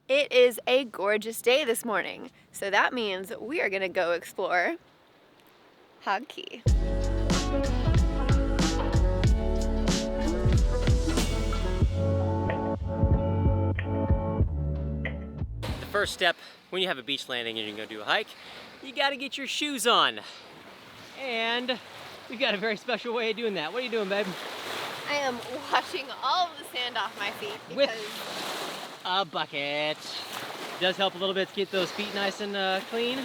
It is a gorgeous day this morning, so that means we are gonna go explore Hog Key. The first step when you have a beach landing and you're gonna do a hike, you gotta get your shoes on. And we've got a very special way of doing that. What are you doing, babe? I am washing all of the sand off my feet With because... a bucket. It does help a little bit to get those feet nice and clean.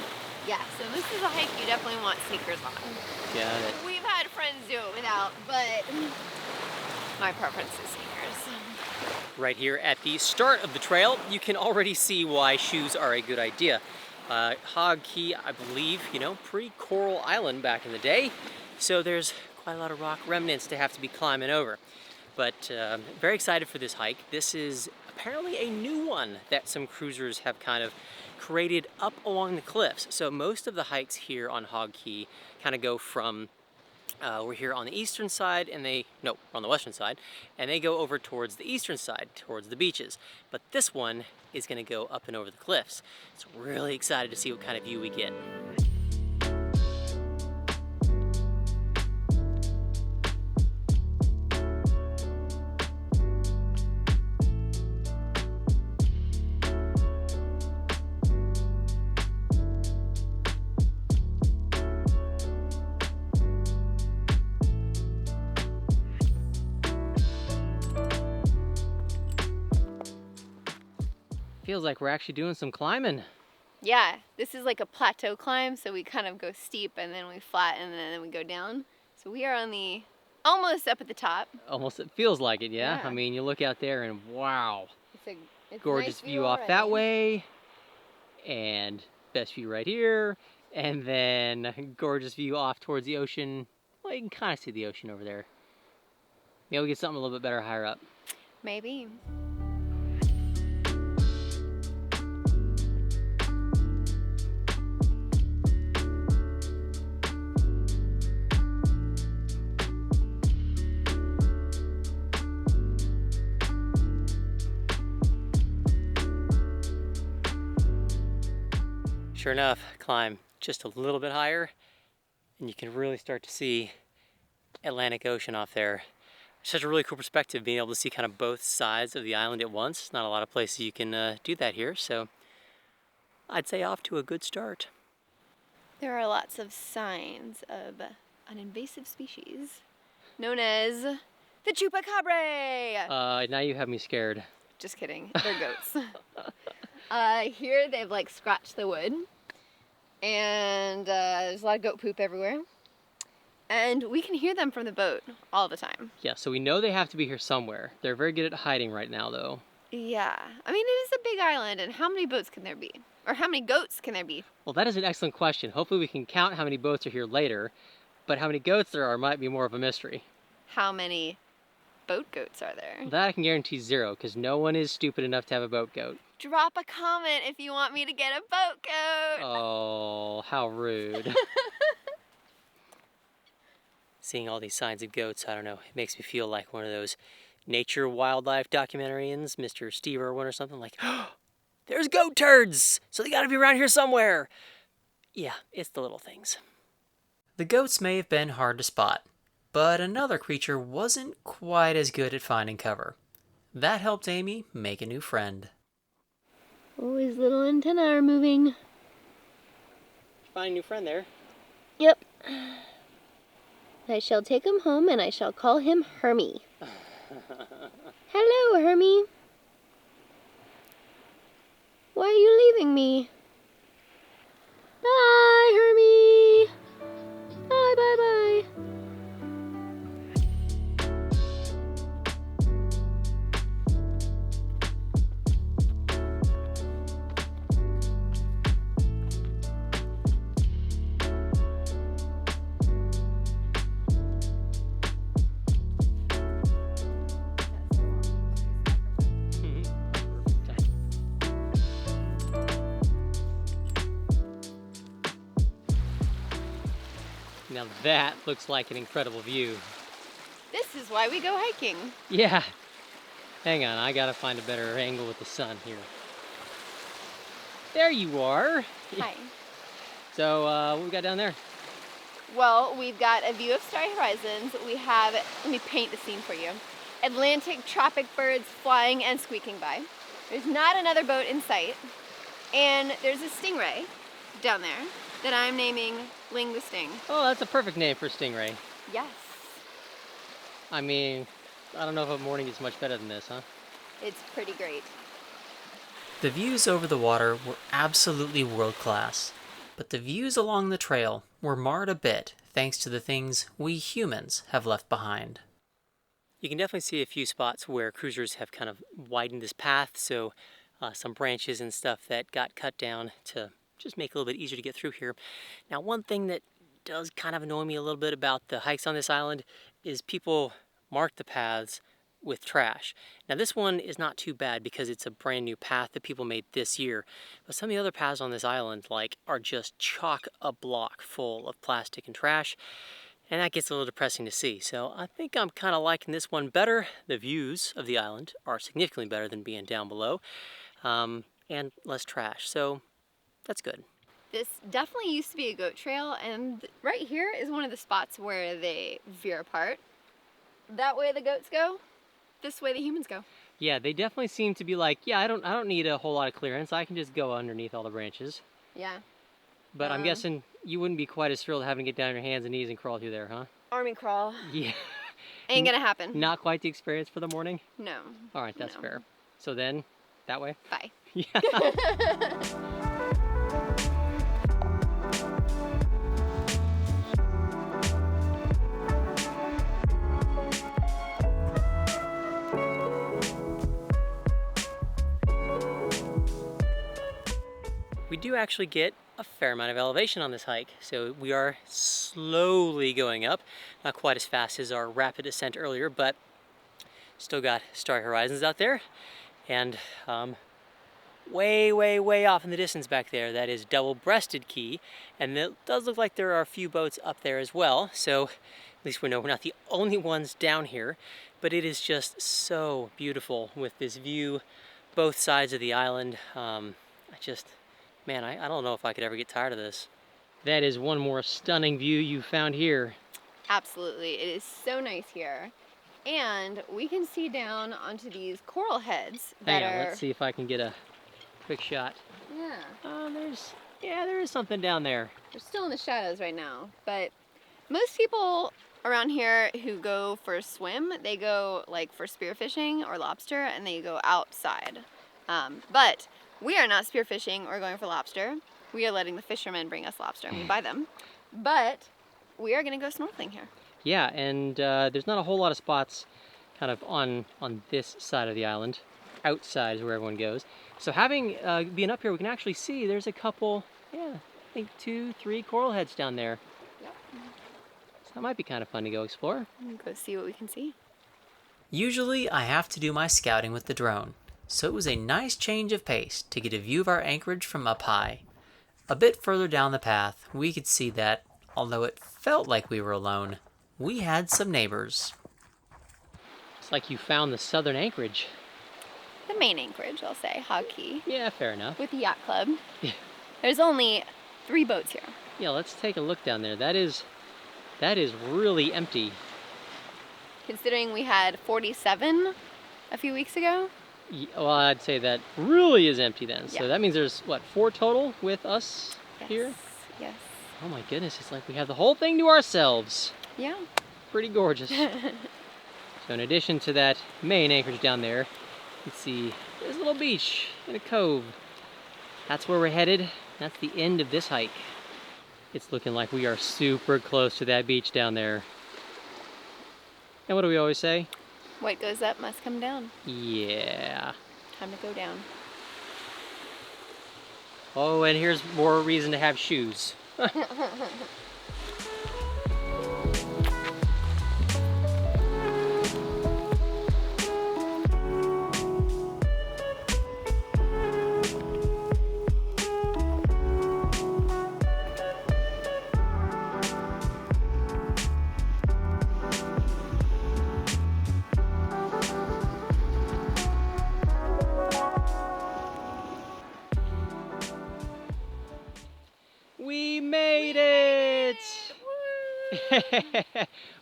Yeah, so this is a hike you definitely want sneakers on. Got it. We've had friends do it without, but my preference is sneakers. Right here at the start of the trail, you can already see why shoes are a good idea. Hog Key, I believe, pre-coral island back in the day, so there's quite a lot of rock remnants to have to be climbing over. But very excited for this hike. This is apparently a new one that some cruisers have kind of created up along the cliffs. So most of the hikes here on Hog Key kind of go from we're here on the eastern side, and we're on the western side, and they go over towards the eastern side, towards the beaches. But this one is gonna go up and over the cliffs. So really excited to see what kind of view we get. Feels like we're actually doing some climbing. Yeah, this is like a plateau climb, so we kind of go steep and then we flatten and then we go down. So we are on the, almost up at the top. Almost, it feels like it, yeah? Yeah. I mean, you look out there and wow. It's Gorgeous nice view off that way, and best view right here, and then gorgeous view off towards the ocean. Well, you can kind of see the ocean over there. Maybe we'll get something a little bit better higher up. Maybe. Sure enough, climb just a little bit higher, and you can really start to see Atlantic Ocean off there. Such a really cool perspective, being able to see kind of both sides of the island at once. Not a lot of places you can do that here, so I'd say off to a good start. There are lots of signs of an invasive species known as the chupacabra. Now you have me scared. Just kidding, they're goats. Here they've like scratched the wood, and there's a lot of goat poop everywhere. And we can hear them from the boat all the time. Yeah, so we know they have to be here somewhere. They're very good at hiding right now, though. Yeah, I mean, it is a big island, and how many boats can there be? Or how many goats can there be? Well, that is an excellent question. Hopefully we can count how many boats are here later, but how many goats there are might be more of a mystery. How many boat goats are there? That I can guarantee 0, because no one is stupid enough to have a boat goat. Drop a comment if you want me to get a boat goat. Oh, how rude. Seeing all these signs of goats, I don't know, it makes me feel like one of those nature wildlife documentarians, Mr. Steve Irwin or something, like, oh, there's goat turds, so they gotta be around here somewhere. Yeah, it's the little things. The goats may have been hard to spot, but another creature wasn't quite as good at finding cover. That helped Amy make a new friend. Oh, his little antennae are moving. Find a new friend there. Yep. I shall take him home and I shall call him Hermie. Hello, Hermie. Why are you leaving me? Bye, Hermie. Bye, bye, bye. Now that looks like an incredible view. This is why we go hiking. Yeah. Hang on, I gotta find a better angle with the sun here. There you are. Hi. So, what we got down there? Well, we've got a view of Starry Horizons. We have, let me paint the scene for you. Atlantic tropic birds flying and squeaking by. There's not another boat in sight. And there's a stingray down there that I'm naming Ling the Sting. Oh, that's a perfect name for stingray. Yes. I mean, I don't know if a morning is much better than this, huh? It's pretty great. The views over the water were absolutely world class, but the views along the trail were marred a bit thanks to the things we humans have left behind. You can definitely see a few spots where cruisers have kind of widened this path, so some branches and stuff that got cut down to just make it a little bit easier to get through here. Now, one thing that does kind of annoy me a little bit about the hikes on this island is people mark the paths with trash. Now, this one is not too bad because it's a brand new path that people made this year, but some of the other paths on this island are just chock a block full of plastic and trash. And that gets a little depressing to see. So I think I'm kind of liking this one better. The views of the island are significantly better than being down below, and less trash. So that's good. This definitely used to be a goat trail, and right here is one of the spots where they veer apart. That way the goats go, this way the humans go. Yeah, they definitely seem to be like, yeah, I don't need a whole lot of clearance. I can just go underneath all the branches. Yeah. But I'm guessing you wouldn't be quite as thrilled having to get down on your hands and knees and crawl through there, huh? Army crawl. Yeah. Ain't gonna happen. Not quite the experience for the morning? No. All right, that's No. fair. So then, that way? Bye. Yeah. We do actually get a fair amount of elevation on this hike, so we are slowly going up. Not quite as fast as our rapid ascent earlier, but still got Starry Horizons out there. And way, way, way off in the distance back there, that is double-breasted key. And it does look like there are a few boats up there as well, so at least we know we're not the only ones down here. But it is just so beautiful with this view, both sides of the island. Man, I don't know if I could ever get tired of this. That is one more stunning view you found here. Absolutely. It is so nice here. And we can see down onto these coral heads that Hang on, are... let's see if I can get a quick shot. Yeah. There is something down there. We're still in the shadows right now, but most people around here who go for a swim, they go like for spearfishing or lobster, and they go outside. But we are not spearfishing or going for lobster. We are letting the fishermen bring us lobster and we buy them. But we are gonna go snorkeling here. Yeah, and there's not a whole lot of spots kind of on this side of the island. Outside is where everyone goes. So having being up here, we can actually see there's a couple, I think 2, 3 coral heads down there. Yep. So that might be kind of fun to go explore. Go see what we can see. Usually I have to do my scouting with the drone, so it was a nice change of pace to get a view of our anchorage from up high. A bit further down the path, we could see that, although it felt like we were alone, we had some neighbors. It's like you found the southern anchorage. The main anchorage, I'll say, Hog Key, Yeah, fair enough. with the yacht club. Yeah. There's only 3 boats here. Yeah, let's take a look down there. That is really empty. Considering we had 47 a few weeks ago. Well, I'd say that really is empty then. So Yeah. that means there's, what, 4 total with us here? Yes. Oh my goodness, it's like we have the whole thing to ourselves. Yeah. Pretty gorgeous. So in addition to that main anchorage down there, you can see there's a little beach in a cove. That's where we're headed. That's the end of this hike. It's looking like we are super close to that beach down there. And what do we always say? What goes up must come down. Yeah. Time to go down. Oh, and here's more reason to have shoes.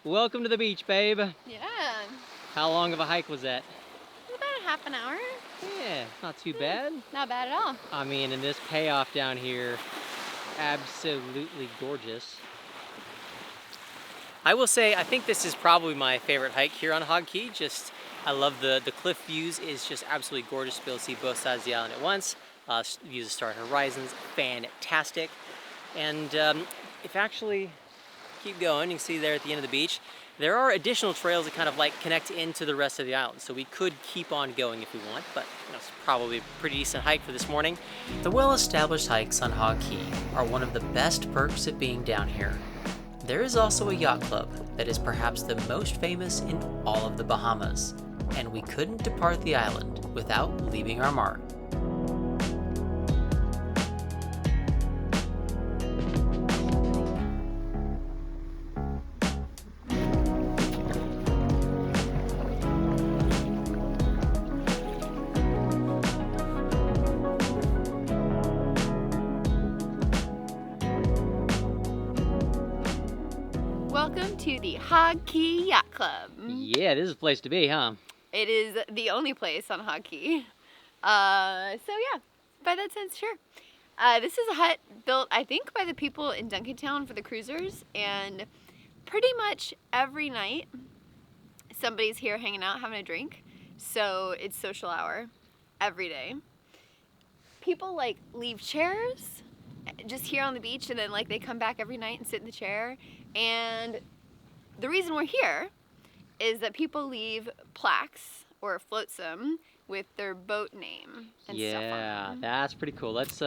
Welcome to the beach, babe. Yeah. How long of a hike was that? About half an hour. Yeah, not too bad. Not bad at all. I mean, and this payoff down here, absolutely gorgeous. I will say, I think this is probably my favorite hike here on Hog Key. Just, I love the cliff views. It's just absolutely gorgeous to be able to see both sides of the island at once. Views of Starry Horizons, fantastic. And if actually keep going, you can see there at the end of the beach, there are additional trails that kind of like connect into the rest of the island. So we could keep on going if we want, but you know, it's probably a pretty decent hike for this morning. The well-established hikes on Hog Key are one of the best perks of being down here. There is also a yacht club that is perhaps the most famous in all of the Bahamas, and we couldn't depart the island without leaving our mark. Welcome to the Hog Key Yacht Club. Yeah, this is a place to be, huh? It is the only place on Hog Key. So yeah, by that sense, sure. This is a hut built, I think, by the people in Duncantown for the cruisers, and pretty much every night somebody's here hanging out, having a drink. So it's social hour every day. People like leave chairs just here on the beach, and then like they come back every night and sit in the chair. And the reason we're here is that people leave plaques or flotsam with their boat name and stuff on Yeah, them. that's pretty cool. Let's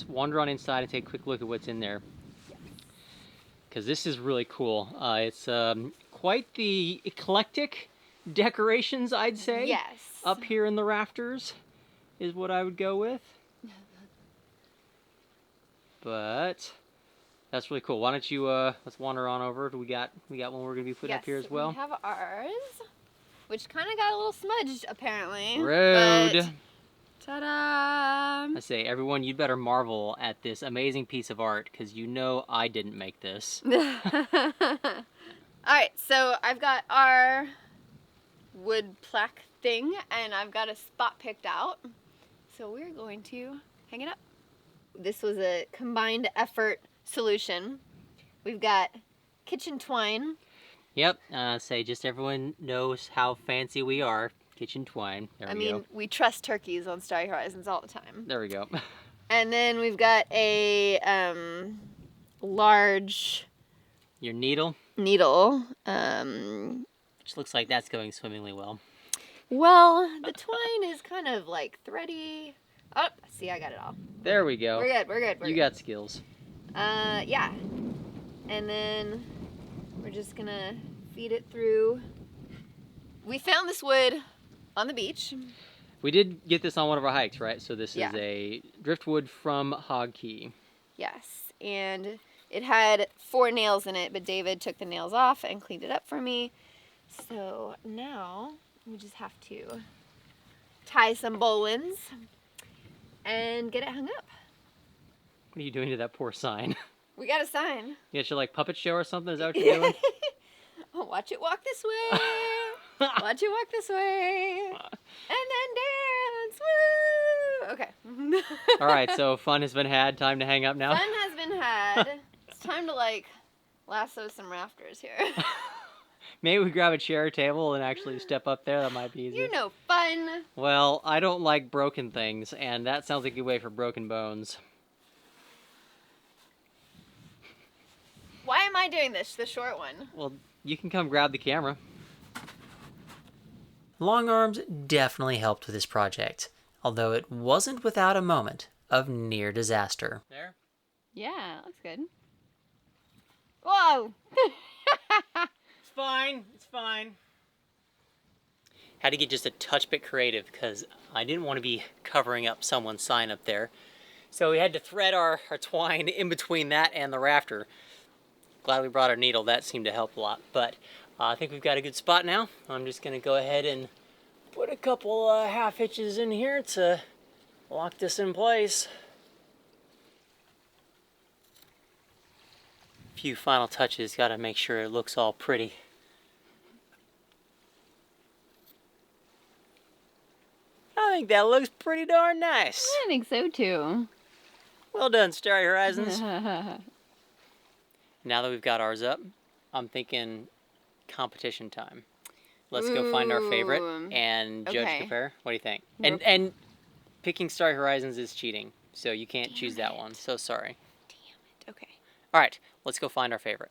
wander on inside and take a quick look at what's in there. Because this is really cool. It's quite the eclectic decorations, I'd say. Yes. Up here in the rafters is what I would go with. But that's really cool. Why don't you let's wander on over. We got one we're gonna be putting up here as well. We have ours, which kind of got a little smudged apparently. Rude. But, ta-da! I say, everyone, you'd better marvel at this amazing piece of art, because you know I didn't make this. Alright, so I've got our wood plaque thing, and I've got a spot picked out. So we're going to hang it up. This was a combined effort solution. We've got kitchen twine. Yep, say, just everyone knows how fancy we are. Kitchen twine. There we go. We trust turkeys on Starry Horizons all the time. There we go. And then we've got a large Your needle, needle. which looks like that's going swimmingly well. Well, the twine is kind of like thready. Oh, see, I got it all. There we go. We're good, we're good. You got skills. Yeah. And then we're just gonna feed it through. We found this wood on the beach. We did get this on one of our hikes, right? So this Yeah. is a driftwood from Hog Key. Yes, and it had 4 nails in it, but David took the nails off and cleaned it up for me. So now we just have to tie some bowlines and get it hung up. What are you doing to that poor sign? We got a sign. You got your like puppet show or something? Is that what you're doing? Watch it walk this way. Watch it walk this way. And then dance. Woo! Okay. All right, so fun has been had. Time to hang up now. Fun has been had. It's time to like lasso some rafters here. Maybe we grab a chair or table and actually step up there. That might be easier. You're no fun. Well, I don't like broken things, and that sounds like a good way for broken bones. Why am I doing this, the short one? Well, you can come grab the camera. Long arms definitely helped with this project, although it wasn't without a moment of near disaster. There? Yeah, looks good. Whoa! It's fine. It's fine. Had to get just a touch bit creative because I didn't want to be covering up someone's sign up there. So we had to thread our twine in between that and the rafter. Glad we brought our needle. That seemed to help a lot. But I think we've got a good spot now. I'm just going to go ahead and put a couple half hitches in here to lock this in place. few final touches. Got to make sure it looks all pretty. I think that looks pretty darn nice. I think so too. Well done, Starry Horizons. Now that we've got ours up, I'm thinking competition time. Let's go find our favorite and judge Okay. compare. What do you think? Nope. And picking Starry Horizons is cheating, so you can't choose that one. So sorry. Damn it. Okay. All right, let's go find our favorite.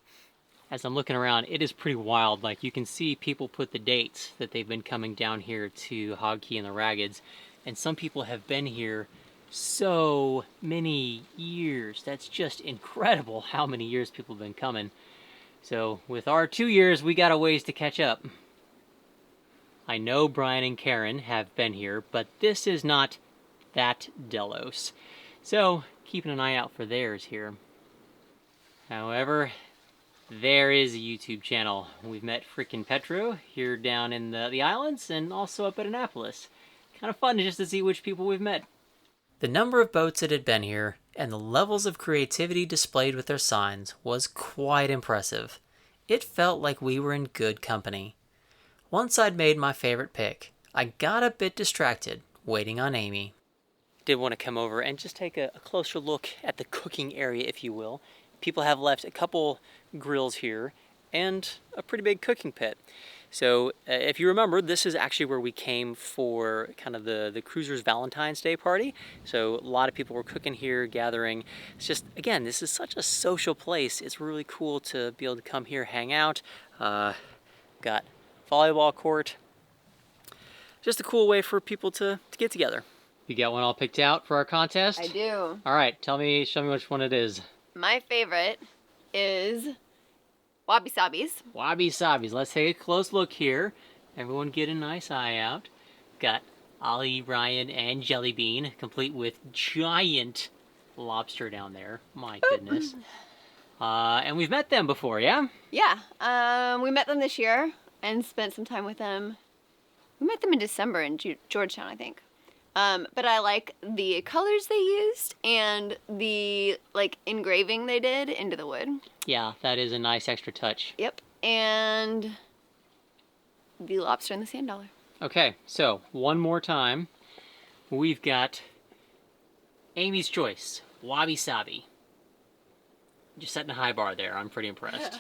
As I'm looking around, it is pretty wild. Like, you can see people put the dates that they've been coming down here to Hog Key and the Raggeds, and some people have been here so many years. That's just incredible how many years people have been coming. So with our 2 years, we got a ways to catch up. I know Brian and Karen have been here, but this is not that Delos. So keeping an eye out for theirs here. However, there is a YouTube channel. We've met frickin' Petro here down in the islands and also up at Annapolis. Kind of fun just to see which people we've met. The number of boats that had been here and the levels of creativity displayed with their signs was quite impressive. It felt like we were in good company. Once I'd made my favorite pick, I got a bit distracted, waiting on Amy. Did want to come over and just take a closer look at the cooking area, if you will. People have left a couple grills here and a pretty big cooking pit. So if you remember, this is actually where we came for kind of the cruiser's Valentine's Day party. So a lot of people were cooking here, gathering. It's just, again, this is such a social place. It's really cool to be able to come here, hang out. Got volleyball court. Just a cool way for people to get together. You got one all picked out for our contest? I do. All right, show me which one it is. My favorite is Wabi Sabis. Wabi Sabis. Let's take a close look here. Everyone get a nice eye out. Got Ollie, Ryan, and Jelly Bean, complete with giant lobster down there. My goodness. And we've met them before, yeah? Yeah. We met them this year and spent some time with them. We met them in December in Georgetown, I think. But I like the colors they used and the engraving they did into the wood. Yeah, that is a nice extra touch. Yep. And the lobster and the sand dollar. Okay, so one more time. We've got Amy's choice, Wabi Sabi. Just setting a high bar there. I'm pretty impressed.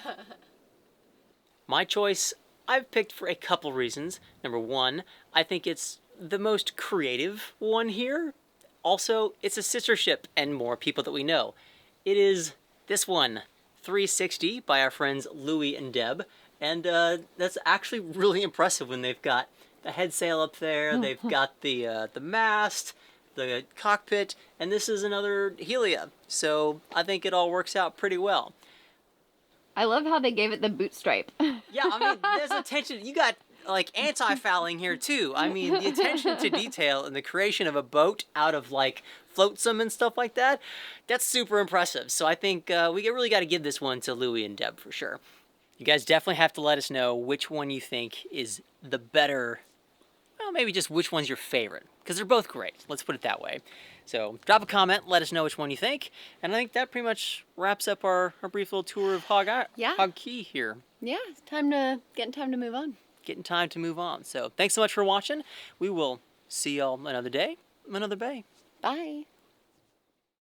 My choice, I've picked for a couple reasons. Number one, I think it's the most creative one here. Also, it's a sister ship and more people that we know. It is this one, 360 by our friends Louie and Deb. And that's actually really impressive when they've got the head sail up there, they've got the mast, the cockpit, and this is another Helia. So I think it all works out pretty well. I love how they gave it the boot stripe. Yeah, I mean, there's attention. You got anti-fouling here too. I mean, the attention to detail and the creation of a boat out of flotsam and stuff like that, that's super impressive. So I think we really got to give this one to Louie and Deb for sure. You guys definitely have to let us know which one you think is the better, well, maybe just which one's your favorite, because they're both great. Let's put it that way. So drop a comment, let us know which one you think, and I think that pretty much wraps up our brief little tour of Hog Key here. Yeah, it's time to move on. Getting time to move on. So thanks so much for watching. We will see y'all another day, another bay. Bye.